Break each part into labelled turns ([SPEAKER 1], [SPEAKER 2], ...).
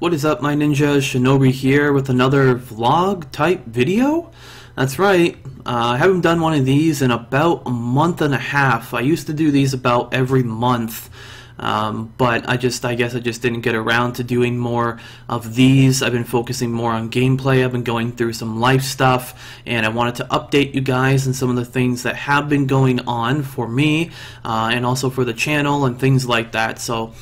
[SPEAKER 1] What is up, my ninjas? Shinobi here with another vlog type video. That's right, I haven't done one of these in about a month and a half. I used to do these about every month. But I guess I just didn't get around to doing more of these. I've been focusing more on gameplay. I've been going through some life stuff, and I wanted to update you guys on some of the things that have been going on for me, and also for the channel and things like that. So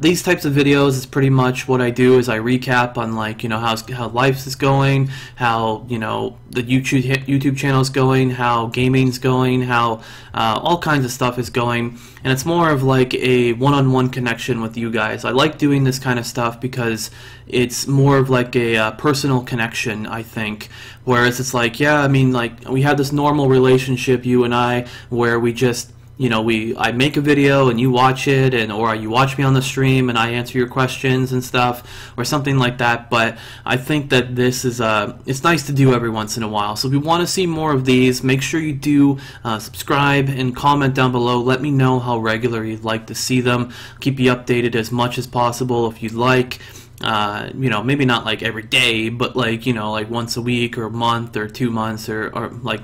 [SPEAKER 1] these types of videos is pretty much what I do. Is I recap on, like, you know, how life is going, how, you know, the YouTube channel is going, how gaming's going, how all kinds of stuff is going, and it's more of like a one-on-one connection with you guys. I like doing this kind of stuff because it's more of like a personal connection, I think. Whereas it's like, yeah, I mean, like, we have this normal relationship, you and I, where we just, you know, I make a video and you watch it, or you watch me on the stream and I answer your questions and stuff, or something like that. But I think that this is it's nice to do every once in a while. So if you want to see more of these, make sure you do subscribe and comment down below. Let me know how regular you'd like to see them. Keep you updated as much as possible if you'd like. You know, maybe not like every day, but like, you know, like once a week or a month or 2 months, or like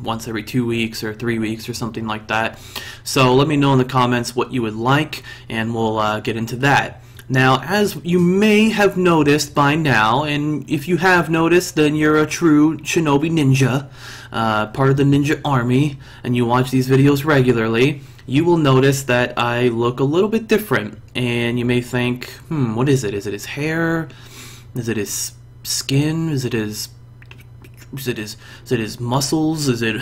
[SPEAKER 1] once every 2 weeks or 3 weeks or something like that. So let me know in the comments what you would like, and we'll get into that. Now, as you may have noticed by now, and if you have noticed, then you're a true Shinobi ninja, part of the ninja army, and you watch these videos regularly, you will notice that I look a little bit different. And you may think, what is it? Is it his hair? Is it his skin? Is it his muscles? Is it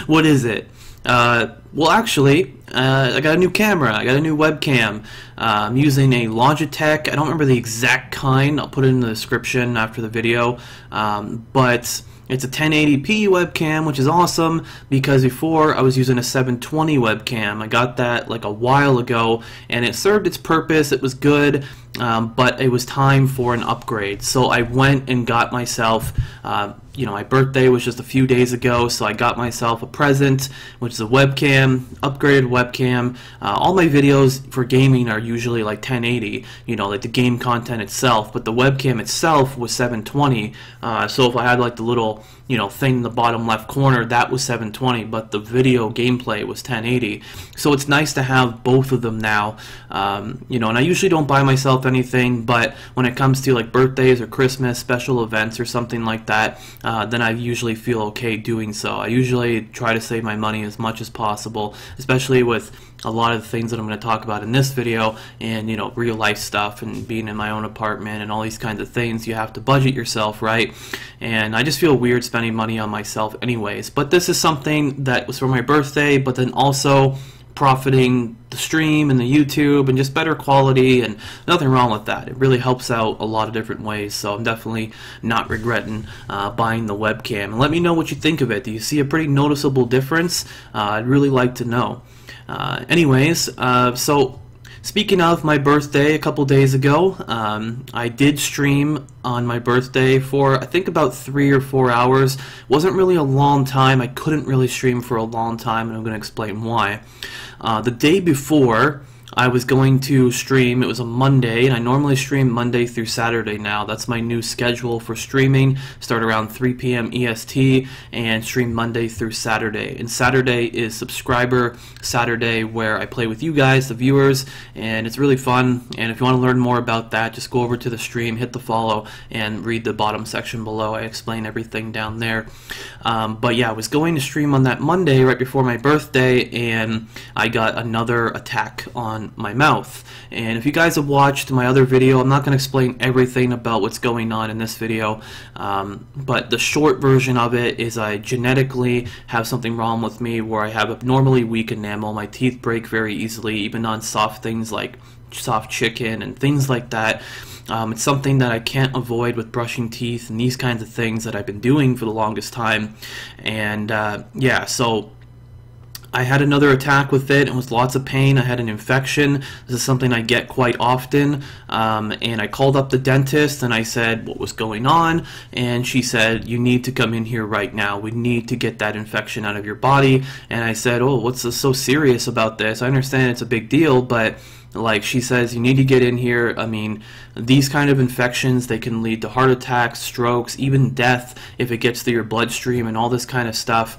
[SPEAKER 1] what is it? Well, actually, I got a new camera. I got a new webcam. I'm using a Lg.GamingContact. I don't remember the exact kind. I'll put it in the description after the video. But it's a 1080p webcam, which is awesome, because before I was using a 720 webcam. I got that like a while ago, and it served its purpose. It was good, but it was time for an upgrade. So I went and got myself, you know, my birthday was just a few days ago, so I got myself a present, which is a webcam, upgraded webcam. All my videos for gaming are usually like 1080, you know, like the game content itself, but the webcam itself was 720. So if I had like the little, you know, thing in the bottom left corner, that was 720, but the video gameplay was 1080. So it's nice to have both of them now. You know, and I usually don't buy myself anything, but when it comes to like birthdays or Christmas special events or something like that, then I usually feel okay doing so. I usually try to save my money as much as possible, especially with a lot of the things that I'm going to talk about in this video, and, you know, real life stuff and being in my own apartment and all these kinds of things. You have to budget yourself, right? And I just feel weird spending money on myself anyways. But this is something that was for my birthday, but then also profiting the stream and the YouTube and just better quality, and nothing wrong with that. It really helps out a lot of different ways, so I'm definitely not regretting buying the webcam. And let me know what you think of it. Do you see a pretty noticeable difference? I'd really like to know. Anyways, so speaking of my birthday, a couple days ago, I did stream on my birthday for I think about 3 or 4 hours. Wasn't really a long time. I couldn't really stream for a long time, and I'm going to explain why. The day before I was going to stream, it was a Monday, and I normally stream Monday through Saturday now. That's my new schedule for streaming. Start around 3 p.m. EST and stream Monday through Saturday. And Saturday is subscriber Saturday, where I play with you guys, the viewers, and it's really fun. And if you want to learn more about that, just go over to the stream, hit the follow, and read the bottom section below. I explain everything down there. But yeah, I was going to stream on that Monday right before my birthday, and I got another attack on my mouth. And if you guys have watched my other video, I'm not going to explain everything about what's going on in this video, but the short version of it is I genetically have something wrong with me where I have abnormally weak enamel. My teeth break very easily, even on soft things like soft chicken and things like that. It's something that I can't avoid with brushing teeth and these kinds of things that I've been doing for the longest time. And yeah, so I had another attack with it. It was lots of pain. I had an infection. This is something I get quite often. And I called up the dentist and I said what was going on. And she said, you need to come in here right now. We need to get that infection out of your body. And I said, oh, what's so serious about this? I understand it's a big deal, but Like, she says, you need to get in here. I mean, these kind of infections, they can lead to heart attacks, strokes, even death if it gets through your bloodstream and all this kind of stuff,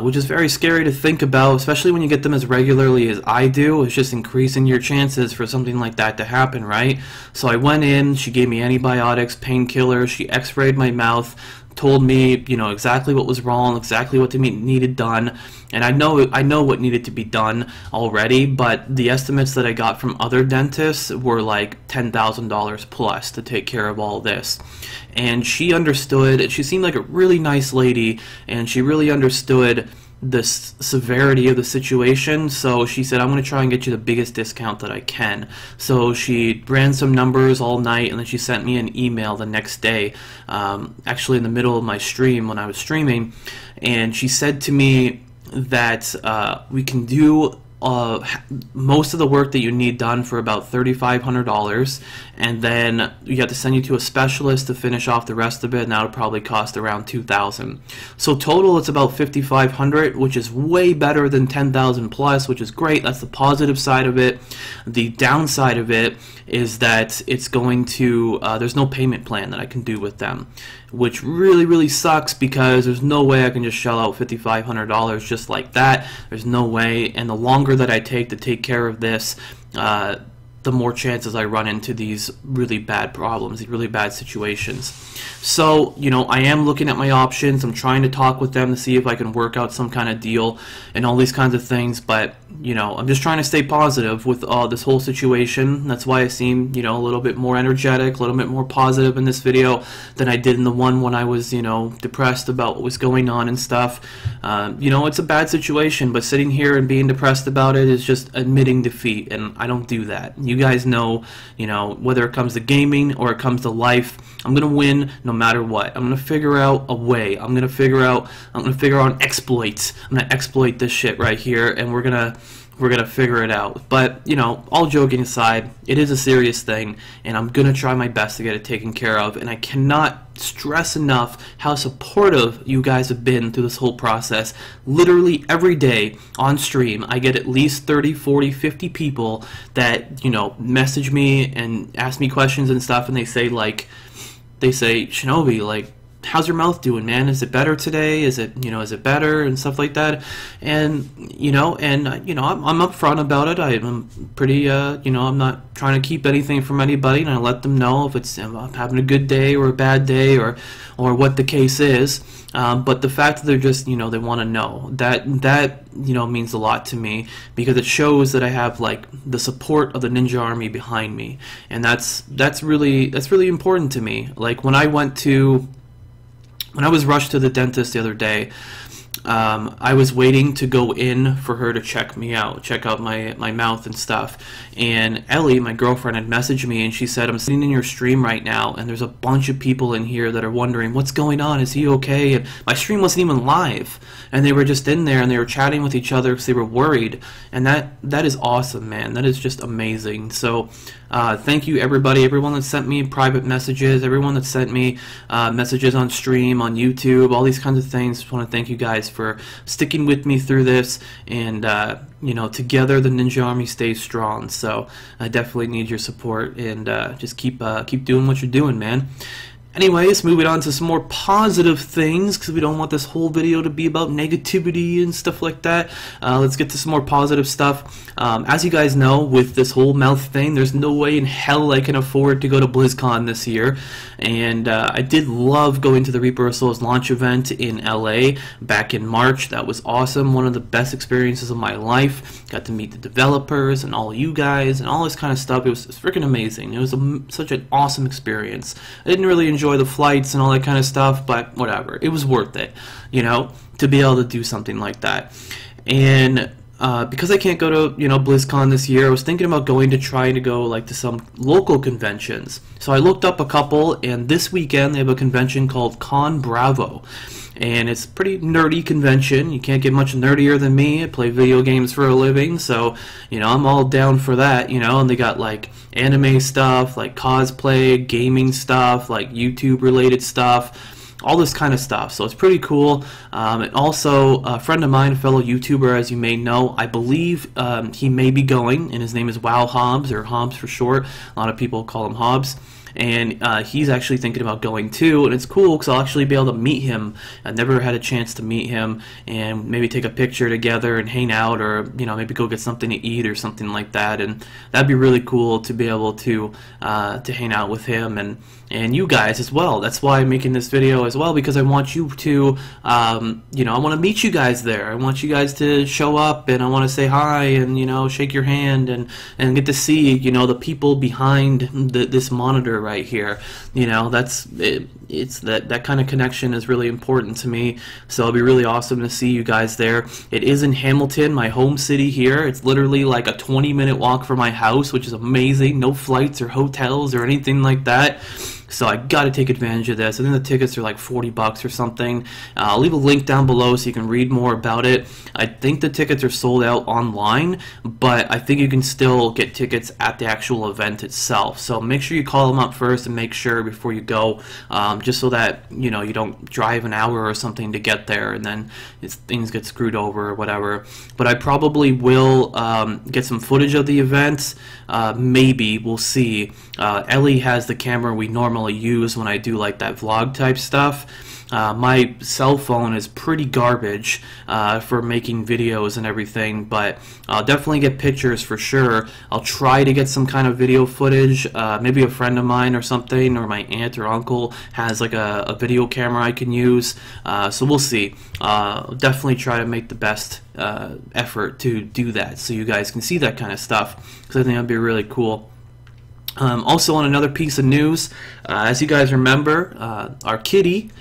[SPEAKER 1] which is very scary to think about, especially when you get them as regularly as I do. It's just increasing your chances for something like that to happen, right? So I went in, she gave me antibiotics, painkillers, she x-rayed my mouth, told me, you know, exactly what was wrong, exactly what needed done, and I know what needed to be done already, but the estimates that I got from other dentists were like $10,000 plus to take care of all this. And she understood, she seemed like a really nice lady, and she really understood the severity of the situation. So she said, I'm going to try and get you the biggest discount that I can. So she ran some numbers all night, and then she sent me an email the next day, actually in the middle of my stream when I was streaming, and she said to me that we can do most of the work that you need done for about $3,500, and then you have to send you to a specialist to finish off the rest of it, and that would probably cost around $2,000. So total it's about $5,500, which is way better than $10,000 plus, which is great. That's the positive side of it. The downside of it is that it's going to there's no payment plan that I can do with them, which really sucks, because there's no way I can just shell out $5,500 just like that. There's no way, and the longer that I take to take care of this, the more chances I run into these really bad problems, these really bad situations. So, you know, I am looking at my options. I'm trying to talk with them to see if I can work out some kind of deal and all these kinds of things, but, you know, I'm just trying to stay positive with this whole situation. That's why I seem, you know, a little bit more energetic, a little bit more positive in this video than I did in the one when I was, you know, depressed about what was going on and stuff. You know, it's a bad situation, but sitting here and being depressed about it is just admitting defeat, and I don't do that. You guys know, you know, whether it comes to gaming or it comes to life, I'm gonna win no matter what. I'm gonna figure out a way. I'm gonna figure out exploits. I'm gonna exploit this shit right here, and we're gonna figure it out. But, you know, all joking aside, it is a serious thing, and I'm gonna try my best to get it taken care of. And I cannot stress enough how supportive you guys have been through this whole process. Literally every day on stream, I get at least 30, 40, 50 people that, you know, message me and ask me questions and stuff, and they say, Shinobi, like, how's your mouth doing, man? Is it better today? Is it, you know, is it better and stuff like that? And, you know, I'm upfront about it. I'm pretty, you know, I'm not trying to keep anything from anybody, and I let them know if I'm having a good day or a bad day or what the case is. But the fact that they're just, you know, they want to know, that you know, means a lot to me, because it shows that I have, like, the support of the Ninja Army behind me, and that's really important to me. Like, when I was rushed to the dentist the other day, I was waiting to go in for her to check me out, check out my mouth and stuff. And Ellie, my girlfriend, had messaged me, and she said, I'm sitting in your stream right now, and there's a bunch of people in here that are wondering, what's going on? Is he okay? And my stream wasn't even live, and they were just in there, and they were chatting with each other because they were worried. And that is awesome, man. That is just amazing. So thank you, everybody, everyone that sent me private messages, everyone that sent me messages on stream, on YouTube, all these kinds of things. Just want to thank you guys for sticking with me through this, and you know, together the Ninja Army stays strong. So I definitely need your support, and just keep doing what you're doing, man. Anyways, moving on to some more positive things, because we don't want this whole video to be about negativity and stuff like that. Let's get to some more positive stuff. As you guys know, with this whole mouth thing, there's no way in hell I can afford to go to BlizzCon this year. And I did love going to the Reaper of Souls launch event in LA back in March. That was awesome. One of the best experiences of my life. Got to meet the developers and all you guys and all this kind of stuff. It was freaking amazing. It was such an awesome experience. I didn't really enjoy the flights and all that kind of stuff, but whatever. It was worth it, you know, to be able to do something like that. And because I can't go to, you know, BlizzCon this year, I was thinking about trying to go like to some local conventions. So I looked up a couple, and this weekend they have a convention called Con Bravo. And it's a pretty nerdy convention. You can't get much nerdier than me. I play video games for a living, so, you know, I'm all down for that, you know. And they got, like, anime stuff, like cosplay, gaming stuff, like YouTube-related stuff. all this kind of stuff. So it's pretty cool. And also, a friend of mine, a fellow YouTuber, as you may know, I believe he may be going, and his name is Wow Hobbs, or Hobbs for short. A lot of people call him Hobbs. And he's actually thinking about going too, and it's cool because I'll actually be able to meet him. I've never had a chance to meet him, and maybe take a picture together and hang out, or maybe go get something to eat or something like that. And that'd be really cool to be able to hang out with him and you guys as well. That's why I'm making this video as well, because I want you to I want to meet you guys there. I want you guys to show up, and I want to say hi and shake your hand and get to see the people behind this monitor right here. That's it. It's that kind of connection is really important to me, so it'll be really awesome to see you guys there. It is in Hamilton, my home city here. It's literally like a 20-minute walk from my house, which is amazing. No flights or hotels or anything like that. So I got to take advantage of this. I think the tickets are like $40 or something. I'll leave a link down below so you can read more about it. I think the tickets are sold out online, but I think you can still get tickets at the actual event itself. So make sure you call them up first and make sure before you go, just so that you don't drive an hour or something to get there and then things get screwed over or whatever. But I probably will get some footage of the event. Maybe we'll see. Ellie has the camera we normally use when I do like that vlog type stuff. My cell phone is pretty garbage for making videos and everything, but I'll definitely get pictures for sure. I'll try to get some kind of video footage. Maybe a friend of mine or something, or my aunt or uncle has like a video camera I can use. So we'll see. Definitely try to make the best effort to do that so you guys can see that kind of stuff, because I think that'd be really cool. Also, on another piece of news, as you guys remember, our kitty,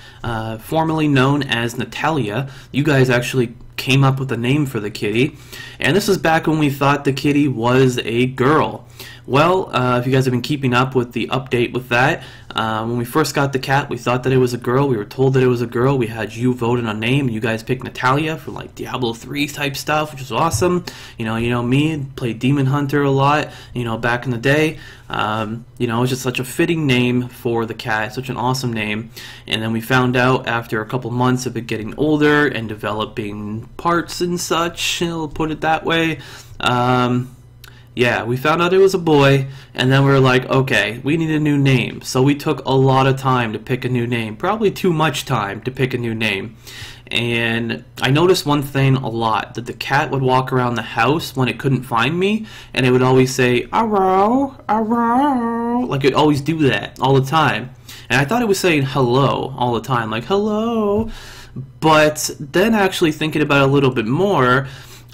[SPEAKER 1] formerly known as Natalia, you guys actually came up with a name for the kitty, and this was back when we thought the kitty was a girl. Well, if you guys have been keeping up with the update with that, when we first got the cat, we thought that it was a girl. We were told that it was a girl. We had you vote on a name, and you guys picked Natalia for like Diablo 3 type stuff, which was awesome. You know me, played Demon Hunter a lot, back in the day. It was just such a fitting name for the cat, such an awesome name. And then we found out after a couple months of it getting older and developing parts and such, I'll put it that way, yeah, we found out it was a boy, and then we were like, okay, we need a new name. So we took a lot of time to pick a new name, probably too much time to pick a new name. And I noticed one thing a lot, that the cat would walk around the house when it couldn't find me, and it would always say, "Arrow, arrow," like it always do that all the time. And I thought it was saying hello all the time, like hello. But then actually thinking about it a little bit more,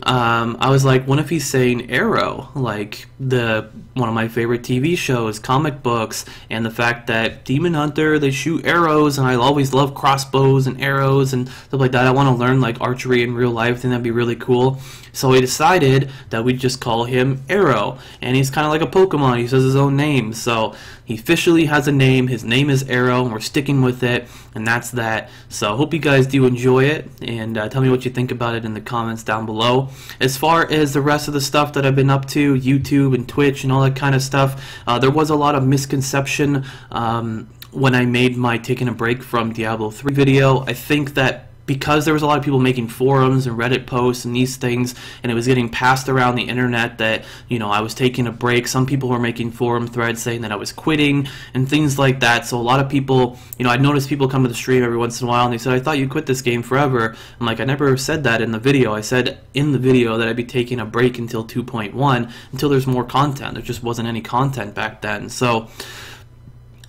[SPEAKER 1] I was like, what if he's saying arrow, like one of my favorite TV shows, comic books, and the fact that Demon Hunter, they shoot arrows, and I always love crossbows and arrows and stuff like that. I want to learn like archery in real life. I think that'd be really cool. So we decided that we'd just call him Arrow, and he's kind of like a Pokemon. He says his own name, so he officially has a name. His name is Arrow, and we're sticking with it, and that's that. So I hope you guys do enjoy it, and tell me what you think about it in the comments down below. As far as the rest of the stuff that I've been up to, YouTube and Twitch and all that kind of stuff, there was a lot of misconception when I made my taking a break from Diablo 3 video. I think that because there was a lot of people making forums and Reddit posts and these things, and it was getting passed around the internet that, I was taking a break. Some people were making forum threads saying that I was quitting and things like that. So a lot of people, I noticed people come to the stream every once in a while and they said, "I thought you quit this game forever." I'm like, I never said that in the video. I said in the video that I'd be taking a break until 2.1, until there's more content. There just wasn't any content back then. So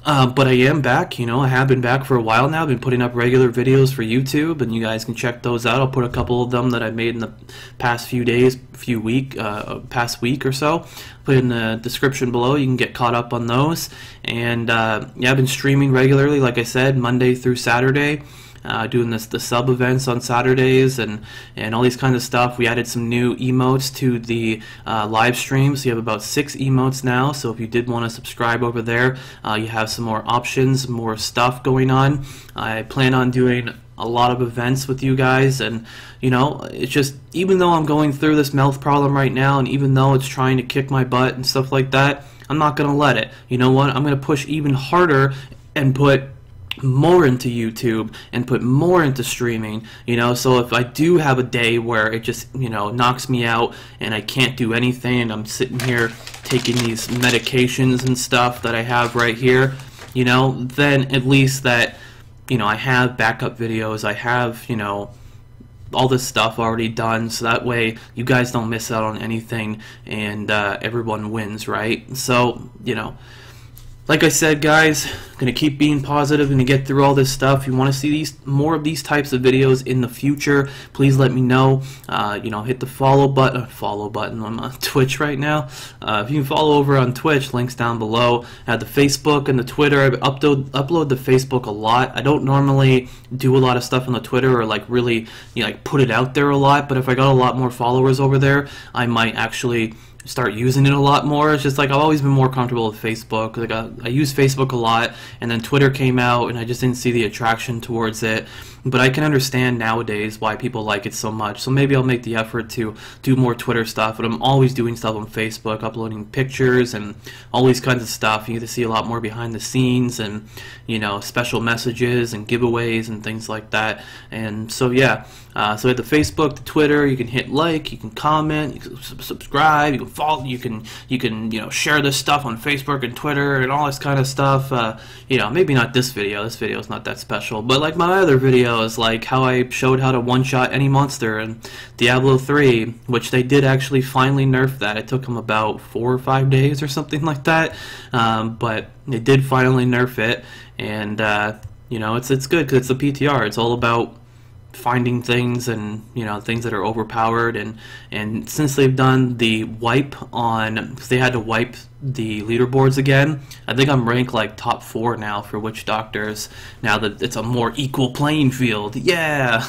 [SPEAKER 1] but I am back, I have been back for a while now. I've been putting up regular videos for YouTube, and you guys can check those out. I'll put a couple of them that I made in the past few days, past week or so. Put in the description below. You can get caught up on those. And yeah, I've been streaming regularly, like I said, Monday through Saturday. Doing the sub events on Saturdays and all these kinds of stuff. We added some new emotes to the live streams. You have about 6 emotes now, so if you did want to subscribe over there, you have some more options, more stuff going on. I plan on doing a lot of events with you guys, and it's just, even though I'm going through this mouth problem right now, and even though it's trying to kick my butt and stuff like that, I'm not gonna let it. You know what? I'm gonna push even harder and put more into YouTube and put more into streaming, you know. So if I do have a day where it just, you know, knocks me out and I can't do anything and I'm sitting here taking these medications and stuff that I have right here, you know, then at least that, you know, I have backup videos, I have, you know, all this stuff already done, so that way you guys don't miss out on anything and everyone wins, right? So, you know, like I said, guys, I'm gonna keep being positive and to get through all this stuff. If you want to see more of these types of videos in the future, please let me know. You know, hit the follow button. I'm on Twitch right now. If you can follow over on Twitch, links down below. I have the Facebook and the Twitter. I upload the Facebook a lot. I don't normally do a lot of stuff on the Twitter or like really, you know, like put it out there a lot. But if I got a lot more followers over there, I might actually start using it a lot more. It's just like I've always been more comfortable with Facebook. Like I use Facebook a lot, and then Twitter came out and I just didn't see the attraction towards it. But I can understand nowadays why people like it so much, so maybe I'll make the effort to do more Twitter stuff. But I'm always doing stuff on Facebook, uploading pictures and all these kinds of stuff. You get to see a lot more behind the scenes and, you know, special messages and giveaways and things like that. And so yeah, so at the Facebook, the Twitter, you can hit like, you can comment, you can subscribe, you can follow, you can you know, share this stuff on Facebook and Twitter and all this kind of stuff. You know, maybe not this video. This video is not that special, but like my other videos, like how I showed how to one-shot any monster in Diablo 3, which they did actually finally nerf that. It took them about 4 or 5 days or something like that, but they did finally nerf it, and you know, it's good because it's a PTR. It's all about finding things and, you know, things that are overpowered, and since they've done the wipe on, because they had to wipe the leaderboards again, I think I'm ranked like top 4 now for witch doctors now that it's a more equal playing field. Yeah.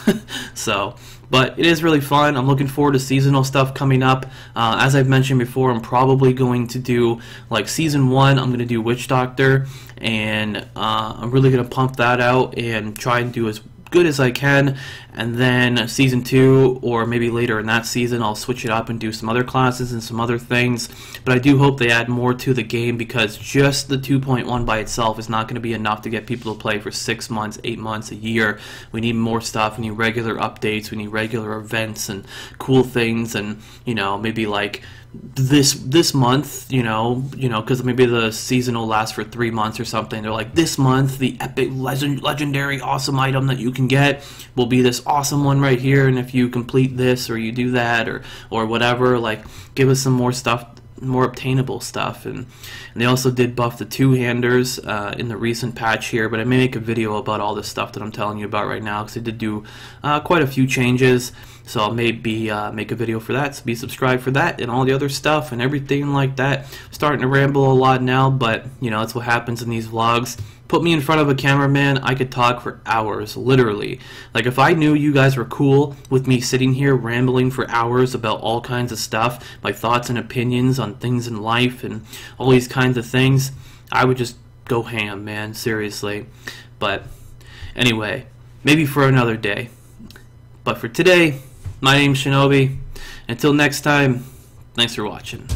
[SPEAKER 1] So, but it is really fun. I'm looking forward to seasonal stuff coming up. As I've mentioned before, I'm probably going to do like season 1, I'm going to do witch doctor, and I'm really going to pump that out and try and do as good as I can, and then season 2 or maybe later in that season I'll switch it up and do some other classes and some other things. But I do hope they add more to the game, because just the 2.1 by itself is not going to be enough to get people to play for 6 months, 8 months, a year. We need more stuff. We need regular updates, we need regular events and cool things, and, you know, maybe like this month, you know, because maybe the season will last for 3 months or something. They're like, this month the epic legendary awesome item that you can get will be this awesome one right here, and if you complete this or you do that or whatever, like, give us some more stuff, more obtainable stuff. And they also did buff the two-handers in the recent patch here, but I may make a video about all this stuff that I'm telling you about right now, because they did do quite a few changes. So I'll maybe make a video for that, so be subscribed for that and all the other stuff and everything like that. Starting to ramble a lot now, but, you know, that's what happens in these vlogs. Put me in front of a cameraman, I could talk for hours, literally. Like, if I knew you guys were cool with me sitting here rambling for hours about all kinds of stuff, my thoughts and opinions on things in life and all these kinds of things, I would just go ham, man, seriously. But anyway, maybe for another day. But for today, my name's Shinobi. Until next time, thanks for watching.